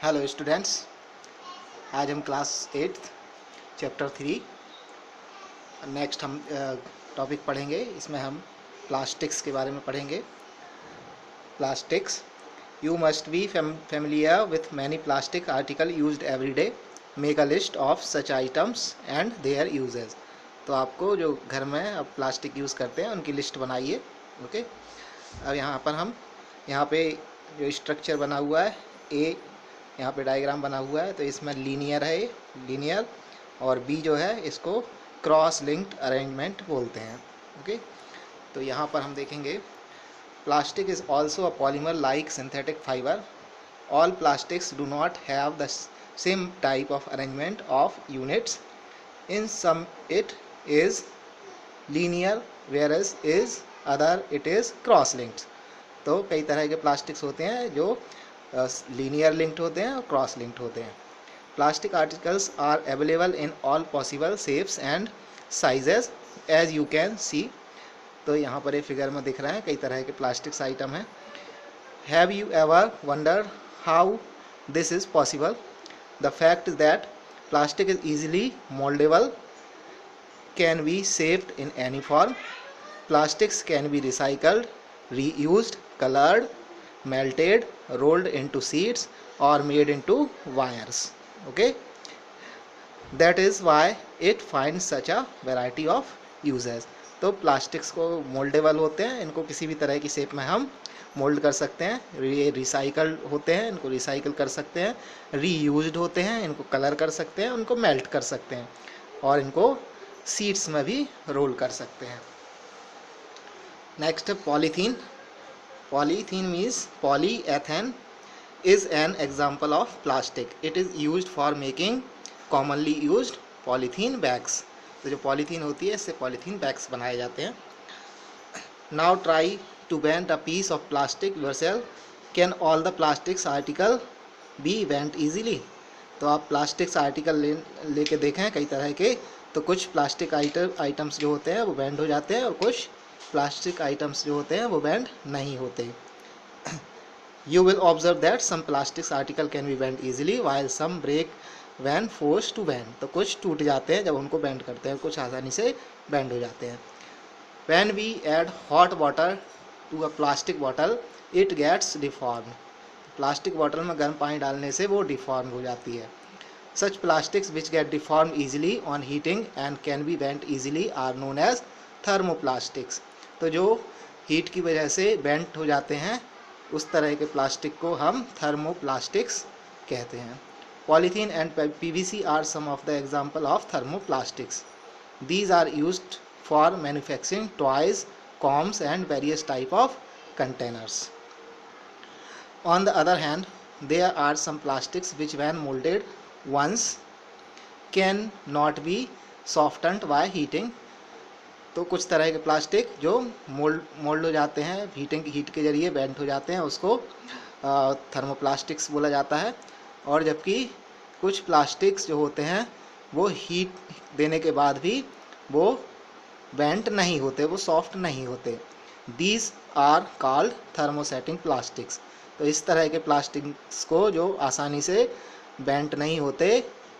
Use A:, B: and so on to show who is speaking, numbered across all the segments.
A: Hello students, आज हम class 8 chapter 3 next हम टॉपिक पढ़ेंगे। इसमें हम प्लास्टिक्स के बारे में पढ़ेंगे। Plastics, you must be familiar with many plastic article used every day. Make a list of such items and there uses. तो आपको जो घर में अब प्लास्टिक यूज़ करते हैं उनकी लिस्ट बनाइए। ओके, अब यहाँ पे जो स्ट्रक्चर बना हुआ है, ए यहाँ पे डायग्राम बना हुआ है, तो इसमें लीनियर है, लीनियर, और बी जो है इसको क्रॉस लिंक्ड अरेंजमेंट बोलते हैं। ओके, तो यहाँ पर हम देखेंगे plastic is also a polymer like synthetic fibre. All plastics do not have the same type of arrangement of units. In some it is linear whereas is other it is cross linked. तो कई तरह के plastics होते हैं जो linear linked होते हैं और क्रॉस लिंक्ड होते हैं। Plastic articles are available in all possible shapes and sizes as you can see. तो यहाँ पर ये फिगर में दिख रहे हैं कई तरह के प्लास्टिक्स आइटम हैं। Have you ever wondered how this is possible? The fact is that plastic is easily mouldable, can be shaped in any form. Plastics can be recycled, reused, colored, melted, rolled into sheets or made into wires. Okay, that is why it finds such a variety of uses. तो plastics को mouldable होते हैं, इनको किसी भी तरह की shape में हम मोल्ड कर सकते हैं। ये रिसाइकल्ड होते हैं, इनको रिसाइकल कर सकते हैं। रीयूज्ड होते हैं, इनको कलर कर सकते हैं, उनको मेल्ट कर सकते हैं, और इनको सीड्स में भी रोल कर सकते हैं। Next polythene. Polythene means polyethene is an example of plastic. It is used for making commonly used polythene bags. तो जो पॉलीथीन होती है इससे पॉलीथीन बैग्स बनाए जाते हैं। Now try to bend a piece of plastic yourself. Can all the plastics article be bent easily? तो आप प्लास्टिक्स आर्टिकल लेके देखें कई तरह के, तो कुछ प्लास्टिक आइटम्स जो होते हैं वो बैंड हो जाते हैं और कुछ प्लास्टिक आइटम्स जो होते हैं वो बैंड नहीं होते। You will observe that some plastics article can be bend easily while some break when force to bend. तो कुछ टूट जाते हैं जब उनको बैंड करते हैं, कुछ आसानी से बैंड हो जाते हैं। When we add hot water to a plastic bottle it gets deformed. Plastic bottle में गर्म पानी डालने से वो डिफॉर्म हो जाती है। Such plastics which get deformed easily on heating and can be bent easily are known as thermoplastics. तो जो हीट की वजह से बेंट हो जाते हैं उस तरह के प्लास्टिक को हम थर्मोप्लास्टिक्स कहते हैं। Polythene and PVC are some of the example of thermoplastics. These are used for manufacturing toys, combs and various type of containers. On the other hand, there are some plastics which when molded once can not be softened by heating. तो कुछ तरह के plastic जो mould हो जाते हैं, heat के जरिए बेंट हो जाते हैं, उसको थर्मोप्लास्टिक्स बोला जाता है। और जबकि कुछ प्लास्टिक्स जो होते हैं वो हीट देने के बाद भी वो बेंट नहीं होते, वो सॉफ्ट नहीं होते। These are called thermosetting plastics. तो इस तरह के प्लास्टिक्स को जो आसानी से बेंट नहीं होते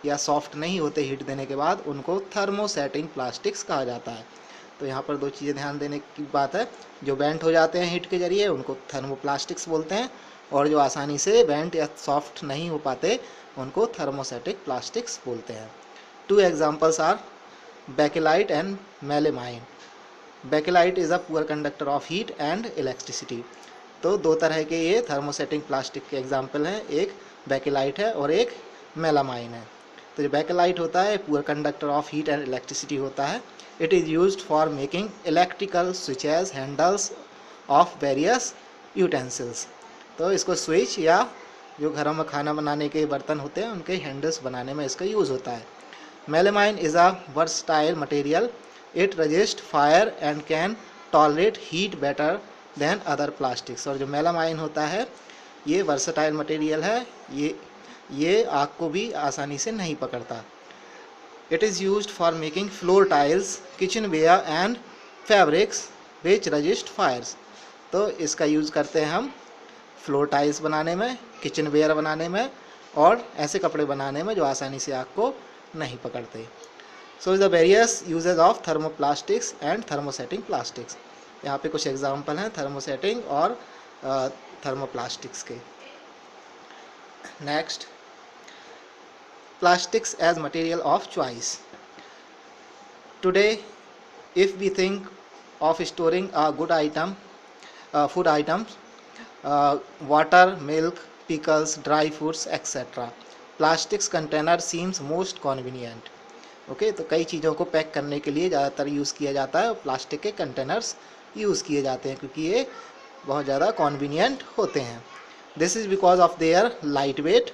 A: या सॉफ्ट नहीं होते हीट देने के बाद, उनको थर्मोसेटिंग प्लास्टिक्स कहा जाता है। तो यहाँ पर दो चीज़ें ध्यान देने की बात है, जो बेंट हो जाते हैं हीट के जरिए उनको थर्मोप्लास्टिक्स बोलते हैं, और जो आसानी से बेंट या सॉफ्ट नहीं हो पाते उनको थर्मोसेटिक प्लास्टिक्स बोलते हैं। Two examples are bakelite and melamine. Bakelite is a poor conductor of heat and electricity. तो दो तरह के ये थर्मोसेटिंग प्लास्टिक के एग्जाम्पल हैं, एक बेकेलाइट है और एक मेलामाइन है। तो जो बेकेलाइट होता है poor conductor of heat and electricity होता है। It is used for making electrical switches handles of various utensils. तो इसको स्विच या जो घरों में खाना बनाने के बर्तन होते हैं उनके हैंडल्स बनाने में इसका यूज़ होता है। Melamine is a versatile material. It resist fire and can tolerate heat better than other plastics. और जो मेलामाइन होता है ये वर्सटाइल मटेरियल है, ये आग को भी आसानी से नहीं पकड़ता। It is used for making floor tiles, kitchen ware and fabrics which resist fires. तो इसका यूज़ करते हैं हम फ्लोर टाइल्स बनाने में, किचन वेयर बनाने में और ऐसे कपड़े बनाने में जो आसानी से आग को नहीं पकड़ते। So the various usages of thermoplastics and thermosetting plastics. यहाँ पे कुछ एग्जाम्पल हैं थर्मोसेटिंग और थर्मोप्लास्टिक्स के। Next, plastics as material of choice. Today, if we think of storing a good item, food items, water, milk, pickles, dry foods, etc., plastics container seems most convenient. Okay, तो कई चीज़ों को pack करने के लिए ज़्यादातर use किया जाता है और प्लास्टिक के कंटेनर्स यूज़ किए जाते हैं क्योंकि ये बहुत ज़्यादा कॉन्वीनियंट होते हैं। This is because of their light weight,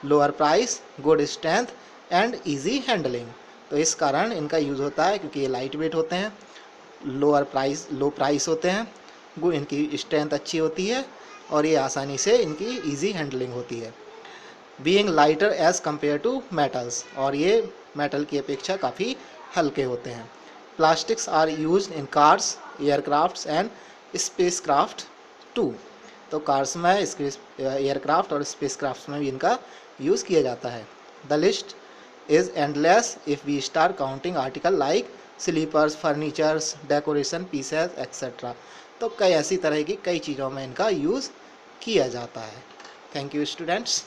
A: lower price, good strength and easy handling. तो इस कारण इनका यूज़ होता है क्योंकि ये लाइट वेट होते हैं, लो प्राइस होते हैं, इनकी स्ट्रेंथ अच्छी होती है और ये आसानी से इनकी इजी हैंडलिंग होती है। Being lighter as compare to metals, और ये मेटल की अपेक्षा काफ़ी हल्के होते हैं। Plastics are used in cars, aircrafts and spacecraft too. तो कार्स में, एयरक्राफ्ट और स्पेसक्राफ्ट में भी इनका यूज़ किया जाता है। The list is endless if we start counting article like slippers, furnitures, decoration pieces etcetera. तो कई ऐसी तरह की कई चीज़ों में इनका यूज़ किया जाता है। Thank you students.